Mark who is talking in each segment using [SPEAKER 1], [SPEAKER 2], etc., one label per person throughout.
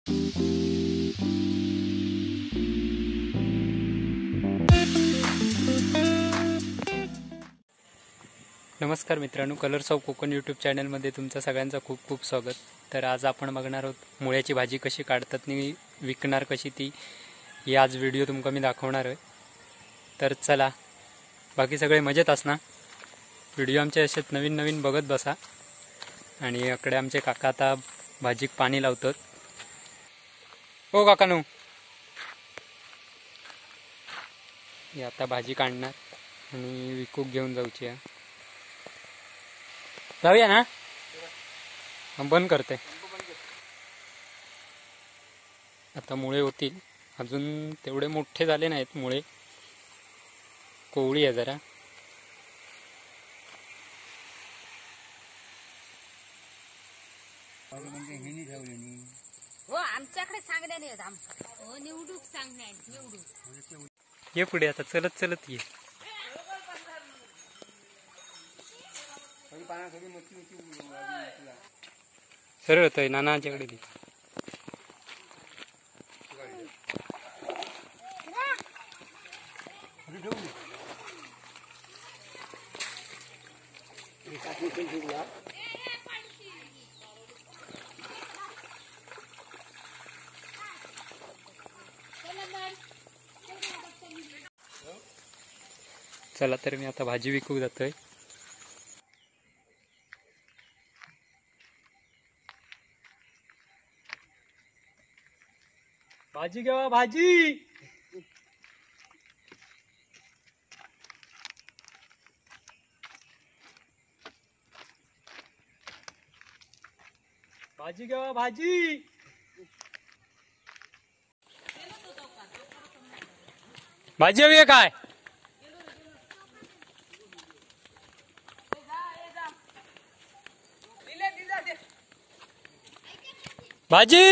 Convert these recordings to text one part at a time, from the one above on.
[SPEAKER 1] नमस्कार मित्रांनो, colours of Konkan YouTube चॅनलमध्ये तुमचं सगळ्यांचं खूप खूप स्वागत. तर आज आपण बघणार आहोत मुळ्याची भाजी कशी काढतात आणि विकणार कशी ती, ही आज व्हिडिओ तुमका मी दाखवणार आहे. तर चला, बाकी सगळे मजेत असना. व्हिडिओ आमचे असेच नवीन नवीन बघत बसा. आणि इकडे आमचे काका आता भाजीक पाणी लावतात. हो काकानू, ही आता भाजी काढणार आणि विकूक घेऊन जाऊची आहे. जाऊया ना, बंद करते. आता मुळे होतील, अजून तेवढे मोठे झाले नाहीत मुळे, कोवळी आहे जरा.
[SPEAKER 2] हो आमच्याकडे सांगण्या नाही, निवडूक सांगण्या निवडूक.
[SPEAKER 1] ये पुढे, आता चलत चलत ये. सरळ होतंय नानाच्याकडे दे. चला, तर मी आता भाजी विकू जातोय. भाजी घेवा, भाजी. भाजी घेवा, भाजी. भाजी हवी आहे काय? भाजी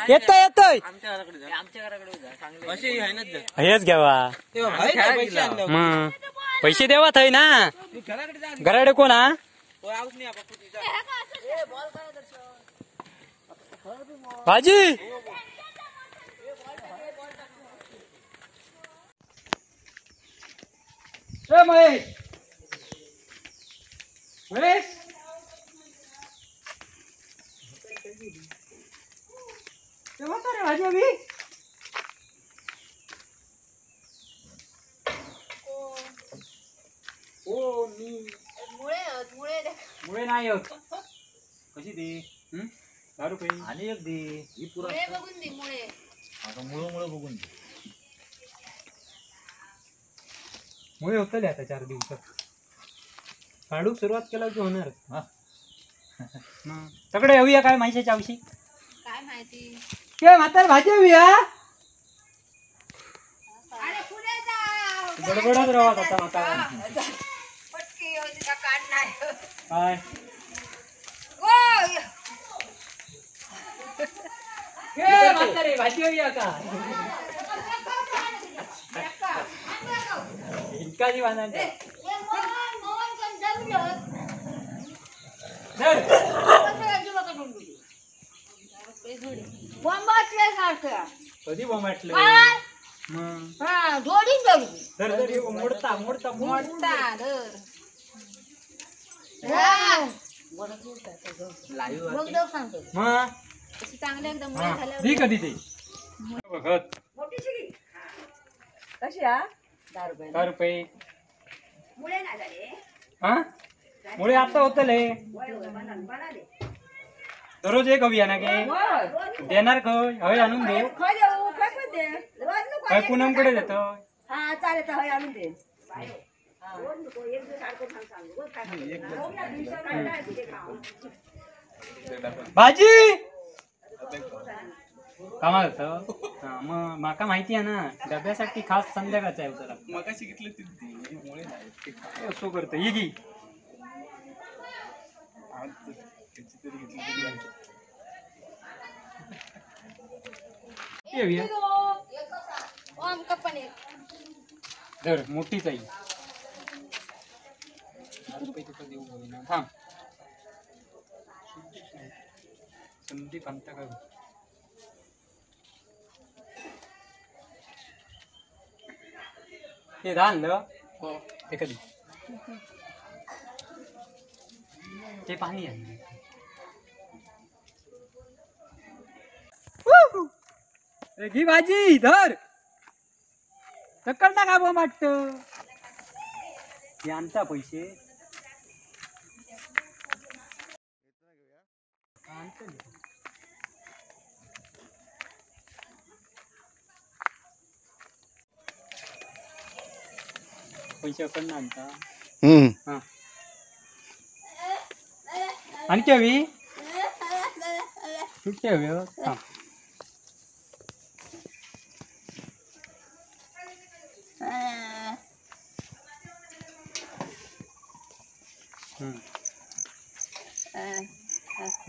[SPEAKER 1] येतोय येतोय. हेच घ्यावा मग, पैसे देवा थंय ना. घराडे कोण हा? भाजी महेश, महेश भाजी हवी. हो मी मुळे नाही होत. कशी दे? 10 रुपये आणि एक दे. ही पुरा बघून दे मुळे. आता मुळे बघून दे. मुळे होतले आता 4 दिवसात. काढू सुरुवात केला की होणार. सगळे हवी काय माहितीच्या औषधी?
[SPEAKER 2] काय माहिती
[SPEAKER 1] के म्हातार भाजी हवी हा.
[SPEAKER 2] अरे पुढे जा,
[SPEAKER 1] गडबडच राहत आता म्हातारा.
[SPEAKER 2] पटकी होती का काढणार
[SPEAKER 1] काय के म्हातारे भाजी हवी का? इतका जी वाहणार कधी बोमाटलं मोडता मोडता मोडता
[SPEAKER 2] चांगले एकदम
[SPEAKER 1] कधी ते बघत
[SPEAKER 2] कशी 10
[SPEAKER 1] रुपये
[SPEAKER 2] मुळे नाही झाले.
[SPEAKER 1] हा मुळे आता होतले. दररोज एक हवी ना गे देणार खय हवे आणून दे. काय पूनमकडे देतो.
[SPEAKER 2] हा चालेल, हवे आणून दे.
[SPEAKER 1] भाजी कामाल मग माका माहिती आहे ना, डब्यासाठी खास संध्याकाळचा आहे उतरा. मगाशी घेतलं ते असो करत ही घी. धर मोठीच आहे. थांब संदीप अंता काय ते आणलं ते कधी ते पाणी आहे घी भाजी धर टक्कर का बा वाटत हे आणता पैसे आणतो ना. पैसे पण आणता हा आणखी हवी सुट्टी हवी हो. हा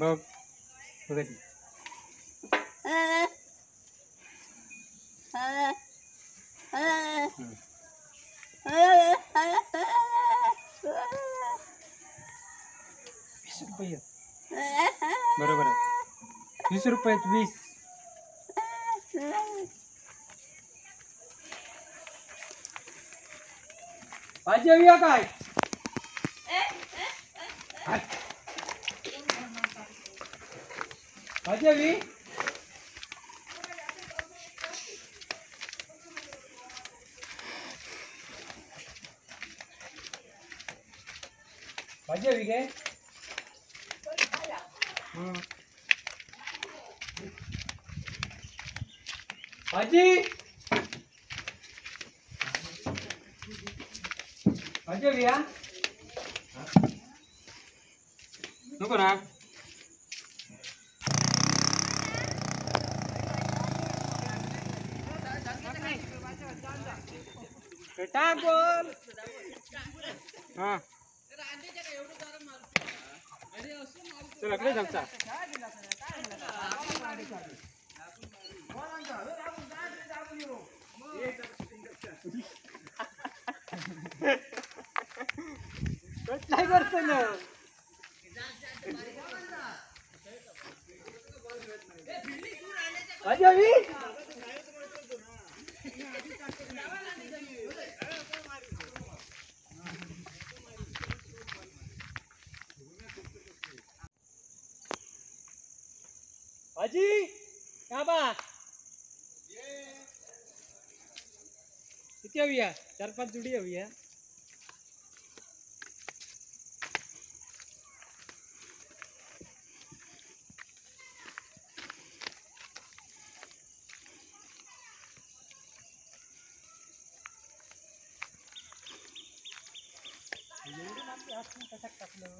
[SPEAKER 1] बघ बघ ती. हम्म. 20 रुपये बरोबर आहे 20 रुपये 20 भाजी हवी आहे काय भाजी हवी भाजी हवी काय भाजी भाजी हवी हा नको ना टाक बोल हा चल अकडे जाऊचा नाही करतो ना भाजी हवी भाजी क्या बा किती हवी आहे 4-5 जुडी हवी आहे एवढी माती असून कशात टाकलं